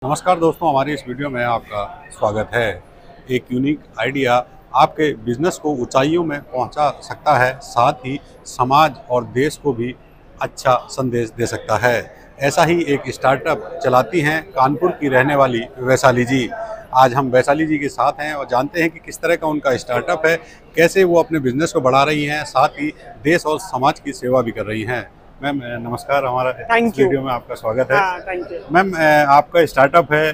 नमस्कार दोस्तों, हमारी इस वीडियो में आपका स्वागत है। एक यूनिक आइडिया आपके बिजनेस को ऊंचाइयों में पहुंचा सकता है, साथ ही समाज और देश को भी अच्छा संदेश दे सकता है। ऐसा ही एक स्टार्टअप चलाती हैं कानपुर की रहने वाली वैशाली जी। आज हम वैशाली जी के साथ हैं और जानते हैं कि किस तरह का उनका स्टार्टअप है, कैसे वो अपने बिजनेस को बढ़ा रही हैं, साथ ही देश और समाज की सेवा भी कर रही हैं। मैम नमस्कार, हमारा इस वीडियो में आपका स्वागत है। Thank you. मैम आपका स्टार्टअप है,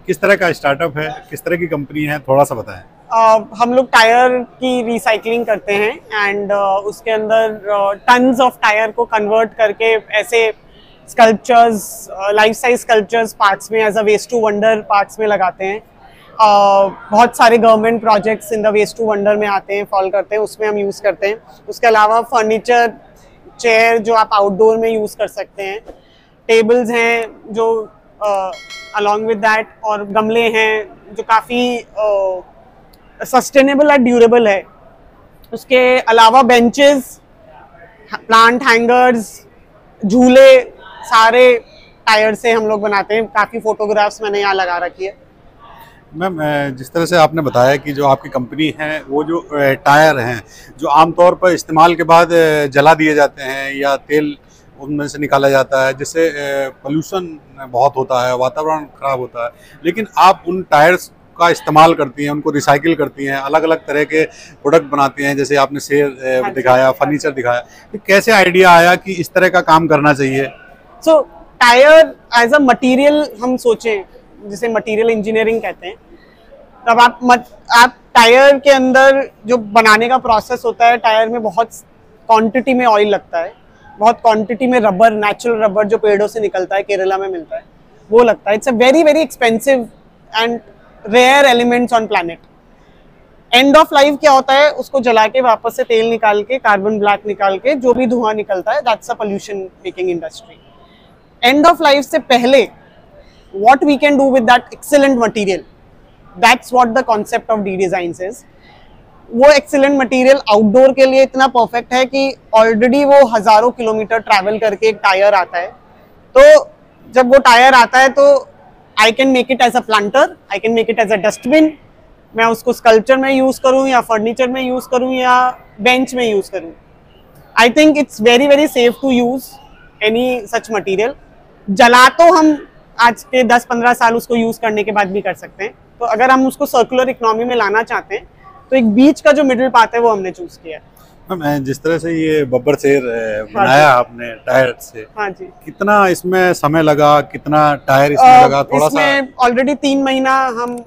किस तरह का स्टार्टअप है, किस तरह की कंपनी है, थोड़ा सा बताएं। हम लोग टायर की रिसाइकलिंग करते हैं एंड उसके अंदर टन्स ऑफ टायर को कन्वर्ट करके ऐसे sculptures, life size sculptures parts में as a waste to wonder parts में लगाते हैं। बहुत सारे government projects in the waste to wonder में आते हैं, फॉल करते हैं, उसमें हम यूज़ करते हैं। उसके अलावा फर्नीचर, चेयर जो आप आउटडोर में यूज़ कर सकते हैं, टेबल्स हैं जो अलॉन्ग विद दैट, और गमले हैं जो काफ़ी सस्टेनेबल और ड्यूरेबल है। उसके अलावा बेंचेस, प्लांट हैंगर्स, झूले सारे टायर से हम लोग बनाते हैं। काफ़ी फोटोग्राफ्स मैंने यहाँ लगा रखी है। मैम जिस तरह से आपने बताया कि जो आपकी कंपनी है वो जो टायर हैं जो आमतौर पर इस्तेमाल के बाद जला दिए जाते हैं या तेल उनमें से निकाला जाता है, जिससे पोल्यूशन बहुत होता है, वातावरण खराब होता है, लेकिन आप उन टायर्स का इस्तेमाल करती हैं, उनको रिसाइकिल करती हैं, अलग अलग तरह के प्रोडक्ट बनाती हैं, जैसे आपने शेर दिखाया, फर्नीचर दिखाया। तो कैसे आइडिया आया कि इस तरह का काम करना चाहिए? सो टायर एज अ मटीरियल हम सोचें, जिसे मटेरियल इंजीनियरिंग कहते हैं, तब आप टायर के अंदर जो बनाने का प्रोसेस होता है, टायर में बहुत क्वांटिटी में ऑयल लगता है, बहुत क्वांटिटी में रबर, नेचुरल रबर जो पेड़ों से निकलता है, केरला में मिलता है, वो लगता है। It's a very very expensive and rare elements on planet. End of life क्या होता है, उसको जला के वापस से तेल निकाल के, कार्बन ब्लैक निकाल के जो भी धुआं निकलता है, that's a pollution making industry. And of life से पहले what we can do with that excellent material, that's what the concept of D-Designs is। वो excellent material outdoor के लिए इतना perfect है कि already वो हजारों किलोमीटर ट्रैवल करके एक टायर आता है। तो जब वो टायर आता है तो I can make it as a planter, I can make it as a dustbin। मैं उसको स्कल्पचर में यूज करूँ या फर्नीचर में यूज करूँ या बेंच में यूज करूँ, I think it's very very safe to use any such material। जला तो हम आज के 10-15 साल उसको यूज करने के बाद भी कर सकते हैं। तो अगर हम उसको सर्कुलर इकोनॉमी में लाना चाहते हैं तो एक बीच का जो मिडिल पाथ है वो हमने चूज किया है। मैम जिस तरह से ये बब्बर शेर बनाया आपने टायर से, हाँ जी, कितना इसमें समय लगा, कितना टायर इसमें लगा, थोड़ा सा? ऑलरेडी 3 महीना हम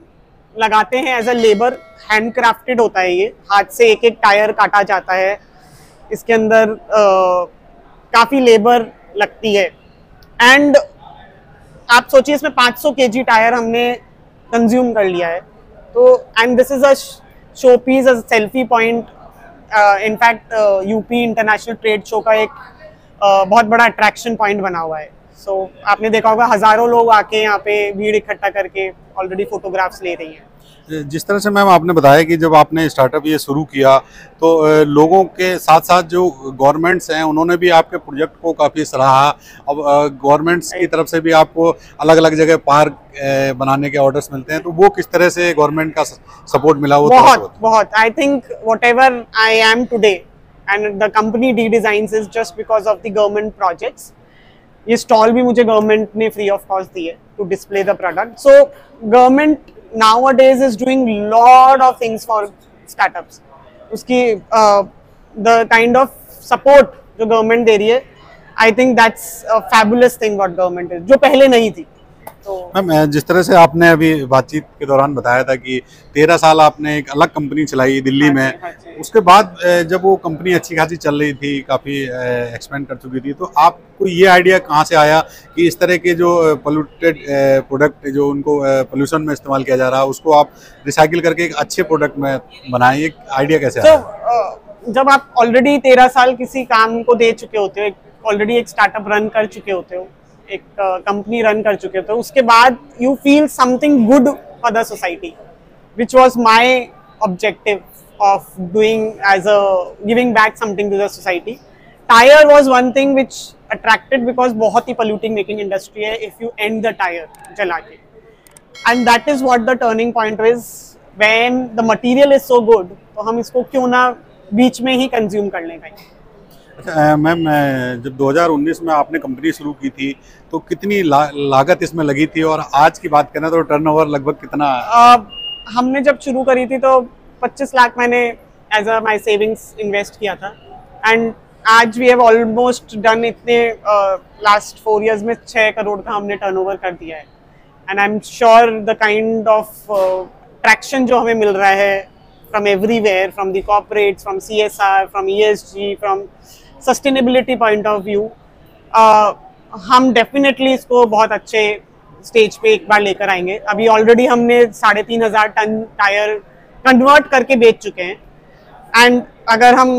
लगाते हैं as a labour. Hand crafted होता है ये, हाथ से एक एक टायर काटा जाता है। इसके अंदर काफी लेबर लगती है। एंड आप सोचिए इसमें 500 kg टायर हमने कंज्यूम कर लिया है। तो and this is a show piece, a selfie point. In fact UP international trade show का एक बहुत बड़ा अट्रैक्शन पॉइंट बना हुआ है। सो आपने देखा होगा हजारों लोग आके यहाँ पे भीड़ इकट्ठा करके ऑलरेडी फोटोग्राफ्स ले रही हैं। जिस तरह से मैम आपने बताया कि जब आपने स्टार्टअप ये शुरू किया तो लोगों के साथ साथ जो गवर्नमेंट्स हैं उन्होंने भी आपके प्रोजेक्ट को काफ़ी सराहा। अब गवर्नमेंट्स की तरफ से भी आपको अलग अलग जगह पार्क बनाने के ऑर्डर्स मिलते हैं, तो वो किस तरह से गवर्नमेंट का सपोर्ट मिला? वो बहुत I think whatever I am today and the company D-Designs is just because of the government projects. ये स्टॉल भी मुझे गवर्नमेंट ने फ्री ऑफ कॉस्ट दी है to display the product. So government nowadays is doing lot of things for startups। उसकी the kind of support जो government दे रही है, I think that's a fabulous thing what government is, जो पहले नहीं थी। तो मैम जिस तरह से आपने अभी बातचीत के दौरान बताया था कि 13 साल आपने एक अलग कंपनी चलाई दिल्ली में, उसके बाद जब वो कंपनी अच्छी खासी चल रही थी, काफ़ी एक्सपेंड कर चुकी थी, तो आपको ये आइडिया कहाँ से आया कि इस तरह के जो पोल्यूटेड प्रोडक्ट जो उनको पोल्यूशन में इस्तेमाल किया जा रहा है उसको आप रिसाइकिल करके एक अच्छे प्रोडक्ट में बनाएं? ये आइडिया कैसे आया? जब आप ऑलरेडी 13 साल किसी काम को दे चुके होते हो, ऑलरेडी एक स्टार्टअप रन कर चुके होते हो, एक कंपनी रन कर चुके होते हो, उसके बाद you feel something good for the society, which was my objective of doing as a giving back something to the society. Tire was one thing which attracted because बहुत ही पोल्यूटिंग मेकिंग इंडस्ट्री है if you and the tyre जला के, and that is what the turning point is when the material is so good, तो हम इसको क्यों ना बीच में ही कंज्यूम कर लें कहीं। अच्छा मैम, जब 2019 में आपने कंपनी शुरू की थी तो कितनी लागत इसमें लगी थी, और आज की बात करें तो टर्नओवर लगभग कितना? हमने जब शुरू करी थी तो 25 लाख मैंने as a my savings invest किया था, एंड आज वी हैव ऑलमोस्ट डन इतने लास्ट 4 years में 6 करोड़ का हमने टर्नओवर कर दिया है, and I am sure the kind of traction जो हमें मिल रहा है from everywhere, from the corporates, from CSR, from ESG, from sustainability point of view, हम डेफिनेटली इसको बहुत अच्छे स्टेज पे एक बार लेकर आएंगे। अभी ऑलरेडी हमने 3,500 टन टायर कन्वर्ट करके बेच चुके हैं, एंड अगर हम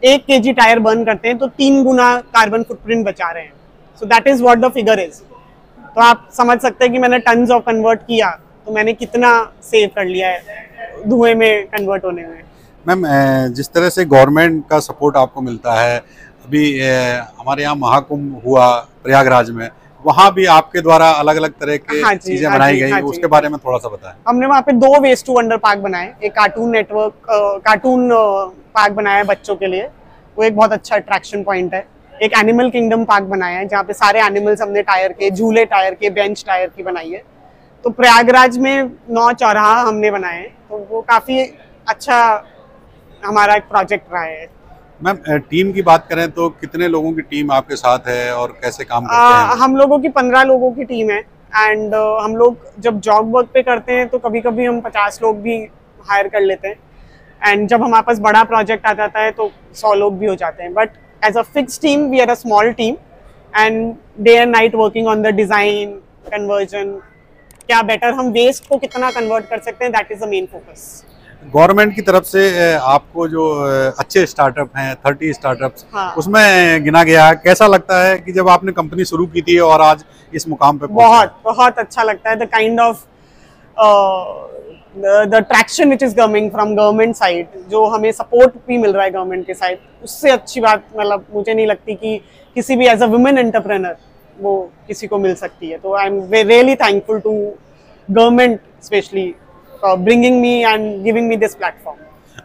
1 kg टायर बर्न करते हैं तो 3 गुना कार्बन फुटप्रिंट बचा रहे हैं। So that is what the figure is. तो आप समझ सकते हैं कि मैंने टन्स ऑफ कन्वर्ट किया तो मैंने कितना सेव कर लिया है धुएं में कन्वर्ट होने में। मैम, जिस तरह से गवर्नमेंट का सपोर्ट आपको मिलता है, अभी हमारे यहाँ महाकुंभ हुआ प्रयागराज में, वहाँ भी आपके द्वारा अलग अलग तरह के चीजें बनाई गई, उसके बारे में थोड़ा सा बताएं। हमने वहाँ पे 2 वेस्ट टू वंडर पार्क बनाए, एक कार्टून पार्क बनाया है बच्चों के लिए, वो एक बहुत अच्छा अट्रैक्शन पॉइंट है। एक एनिमल किंगडम पार्क बनाया है जहाँ पे सारे एनिमल्स हमने टायर के, झूले टायर के, बेंच टायर की बनाई है। तो प्रयागराज में 9 चौराहा हमने बनाए हैं, तो वो काफी अच्छा हमारा एक प्रोजेक्ट रहा है। मैम, टीम की बात करें तो कितने लोगों की टीम आपके साथ है और कैसे काम करते हैं? हम लोगों की 15 लोगों की टीम है, एंड हम लोग जब जॉब वर्क पे करते हैं तो कभी कभी हम 50 लोग भी हायर कर लेते हैं, एंड जब हमारे पास बड़ा प्रोजेक्ट आ जाता है तो 100 लोग भी हो जाते हैं। But as a fix team we are a small team, and day and night working on the design, conversion, क्या बेटर हम वेस्ट को कितना कन्वर्ट कर सकते हैं, that is the main focus. Government की तरफ से आपको जो अच्छे स्टार्टअप हैं 30 स्टार्टअप्स, हाँ। उसमें गिना गया है, कैसा लगता है कि जब आपने कंपनी शुरू की थी और आज इस मुकाम पे बहुत अच्छा लगता है। The kind of the traction which is coming from government side, जो हमें सपोर्ट भी मिल रहा है गवर्नमेंट के साइड, उससे अच्छी बात मतलब मुझे नहीं लगती कि किसी भी एज अ वुमेन एंटरप्रेन्योर वो किसी को मिल सकती है। तो I am really thankful to government specially bringing me and giving me this platform।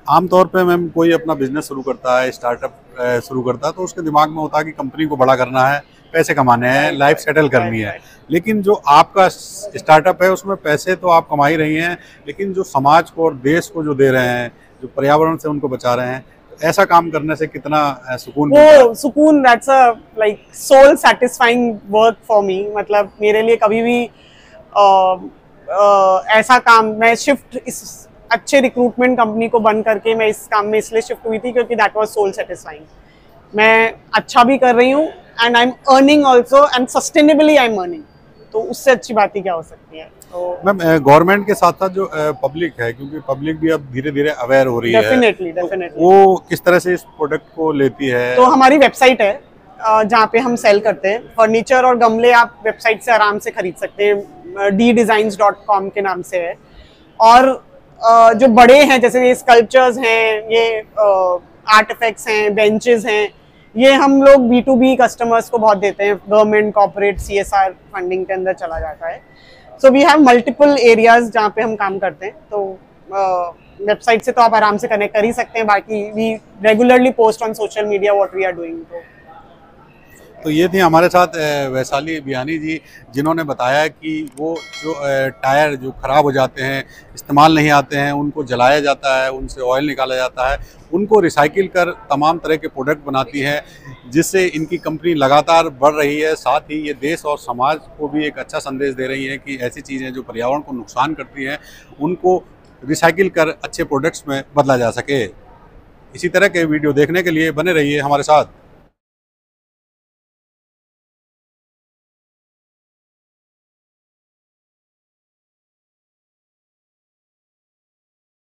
आमतौर पे मैम कोई अपना बिजनेस शुरू करता है, स्टार्टअप शुरू करता है, तो उसके दिमाग में होता है कि कंपनी को बड़ा करना है, पैसे कमाने हैं, लाइफ सेटल करनी है। लेकिन जो आपका स्टार्टअप है उसमें पैसे तो आप कमा ही रही हैं, लेकिन जो समाज को और देश को जो दे रहे हैं, जो पर्यावरण से उनको बचा रहे हैं, ऐसा काम करने से कितना सुकून वो सुकून, that's a like soul satisfying work for me. मतलब मेरे लिए कभी भी ऐसा काम, मैं शिफ्ट इस अच्छे रिक्रूटमेंट कंपनी को बंद करके मैं इस काम में इसलिए शिफ्ट हुई थी क्योंकि दैट वाज सोल सेटिस्फाइंग। मैं अच्छा भी कर रही हूँ and I am earning also, and sustainably I am earning, तो उससे अच्छी बात ही क्या हो सकती है। तो मैम, गवर्नमेंट के साथ साथ जो पब्लिक है, क्योंकि पब्लिक भी अब धीरे धीरे अवेयर हो रही है, डेफिनेटली वो किस तरह से इस प्रोडक्ट को लेती है? तो हमारी वेबसाइट है जहाँ पे हम सेल करते हैं फर्नीचर और गमले, आप वेबसाइट से आराम से खरीद सकते हैं, ddesigns.com के नाम से है। और जो बड़े हैं जैसे ये स्कल्पचर्स हैं, ये आर्टिफैक्ट्स हैं, बेंचेस हैं, ये हम लोग B2B कस्टमर्स को बहुत देते हैं, गवर्नमेंट, कॉर्पोरेट, CSR फंडिंग के अंदर चला जाता है। So we have multiple areas जहाँ पे हम काम करते हैं। तो वेबसाइट से तो आप आराम से कनेक्ट कर ही सकते हैं, बाकी we regularly post on social media what we are doing. तो ये थी हमारे साथ वैशाली बियानी जी, जिन्होंने बताया कि वो जो टायर जो ख़राब हो जाते हैं, इस्तेमाल नहीं आते हैं, उनको जलाया जाता है, उनसे ऑयल निकाला जाता है, उनको रिसाइकिल कर तमाम तरह के प्रोडक्ट बनाती है, जिससे इनकी कंपनी लगातार बढ़ रही है। साथ ही ये देश और समाज को भी एक अच्छा संदेश दे रही है कि ऐसी चीज़ें जो पर्यावरण को नुकसान करती हैं उनको रिसाइकिल कर अच्छे प्रोडक्ट्स में बदला जा सके। इसी तरह के वीडियो देखने के लिए बने रहिए हमारे साथ।